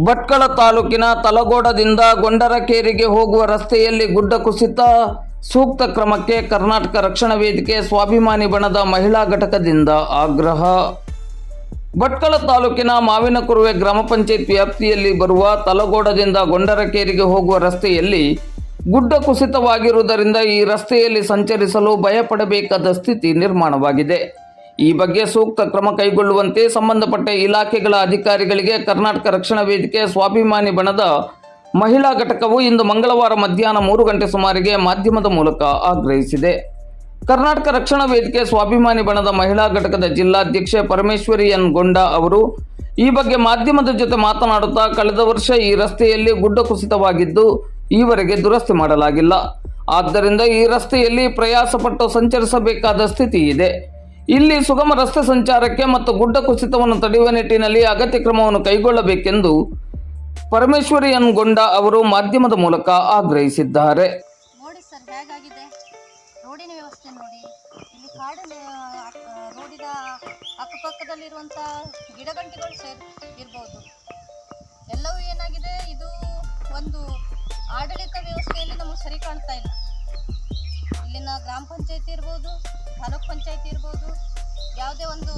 ಭಟ್ಕಳ ತಾಲೂಕಿನ ತಲಗೋಡದಿಂದ ಗೊಂಡರಕೇರಿಗೆ ಹೋಗುವ ರಸ್ತೆಯಲ್ಲಿ ಗುಡ್ಡ ಕುಸಿತ, ಸೂಕ್ತ ಕ್ರಮಕ್ಕೆ ಕರ್ನಾಟಕ ರಕ್ಷಣಾ ವೇದಿಕೆ ಸ್ವಾಭಿಮಾನಿ ಬಣದ ಮಹಿಳಾ ಘಟಕದಿಂದ ಆಗ್ರಹ. ಭಟ್ಕಳ ತಾಲೂಕಿನ ಮಾವಿನಕುರುವೆ ಗ್ರಾಮ ಪಂಚಾಯತ್ ವ್ಯಾಪ್ತಿಯಲ್ಲಿ ಬರುವ ತಲಗೋಡದಿಂದ ಗೊಂಡರಕೇರಿಗೆ ಹೋಗುವ ರಸ್ತೆಯಲ್ಲಿ ಗುಡ್ಡ ಕುಸಿತವಾಗಿರುವುದರಿಂದ ಈ ರಸ್ತೆಯಲ್ಲಿ ಸಂಚರಿಸಲು ಭಯಪಡಬೇಕಾದ ಸ್ಥಿತಿ ನಿರ್ಮಾಣವಾಗಿದೆ. ಈ ಬಗ್ಗೆ ಸೂಕ್ತ ಕ್ರಮ ಕೈಗೊಳ್ಳುವಂತೆ ಸಂಬಂಧಪಟ್ಟ ಇಲಾಖೆಗಳ ಅಧಿಕಾರಿಗಳಿಗೆ ಕರ್ನಾಟಕ ರಕ್ಷಣಾ ವೇದಿಕೆ ಸ್ವಾಭಿಮಾನಿ ಬಣದ ಮಹಿಳಾ ಘಟಕವು ಇಂದು ಮಂಗಳವಾರ ಮಧ್ಯಾಹ್ನ 3 ಗಂಟೆ ಸುಮಾರಿಗೆ ಮಾಧ್ಯಮದ ಮೂಲಕ ಆಗ್ರಹಿಸಿದೆ. ಕರ್ನಾಟಕ ರಕ್ಷಣಾ ವೇದಿಕೆ ಸ್ವಾಭಿಮಾನಿ ಬಣದ ಮಹಿಳಾ ಘಟಕದ ಜಿಲ್ಲಾಧ್ಯಕ್ಷೆ ಪರಮೇಶ್ವರಿ ಎನ್ ಗೊಂಡ ಅವರು ಈ ಬಗ್ಗೆ ಮಾಧ್ಯಮದ ಜೊತೆ ಮಾತನಾಡುತ್ತಾ, ಕಳೆದ ವರ್ಷ ಈ ರಸ್ತೆಯಲ್ಲಿ ಗುಡ್ಡ ಕುಸಿತವಾಗಿದ್ದು ಈವರೆಗೆ ದುರಸ್ತಿ ಮಾಡಲಾಗಿಲ್ಲ. ಆದ್ದರಿಂದ ಈ ರಸ್ತೆಯಲ್ಲಿ ಪ್ರಯಾಸಪಟ್ಟು ಸಂಚರಿಸಬೇಕಾದ ಸ್ಥಿತಿ ಇದೆ. ಇಲ್ಲಿ ಸುಗಮ ರಸ್ತೆ ಸಂಚಾರಕ್ಕೆ ಮತ್ತು ಗುಡ್ಡ ಕುಸಿತವನ್ನು ತಡೆಯುವ ನಿಟ್ಟಿನಲ್ಲಿ ಅಗತ್ಯ ಕ್ರಮವನ್ನು ಕೈಗೊಳ್ಳಬೇಕೆಂದು ಪರಮೇಶ್ವರಿ ಎನ್ ಗೊಂಡ ಅವರು ಮಾಧ್ಯಮದ ಮೂಲಕ ಆಗ್ರಹಿಸಿದ್ದಾರೆ. ನೋಡಿ ಸರ್, ಹೇಗಾಗಿದೆ ರೋಡಿನ ವ್ಯವಸ್ಥೆ ನೋಡಿ. ಇಲ್ಲಿ ಕಾಡಿನ ರೋಡಿನ ಅಕ್ಕಪಕ್ಕದಲ್ಲಿರುವಂಥ ಗಿಡಗಂಟಿಗಳು ಇರ್ಬೋದು. ಎಲ್ಲವೂ ಏನಾಗಿದೆ, ಇದು ಒಂದು ಆಡಳಿತ ವ್ಯವಸ್ಥೆಯಲ್ಲಿ ನಮಗೆ ಸರಿ ಕಾಣ್ತಾ ಇಲ್ಲ. ಇಲ್ಲಿನ ಗ್ರಾಮ ಪಂಚಾಯತಿ ಇರ್ಬೋದು, ತಾಲೂಕ್ ಪಂಚಾಯತಿ ಇರ್ಬೋದು, ಯಾವುದೇ ಒಂದು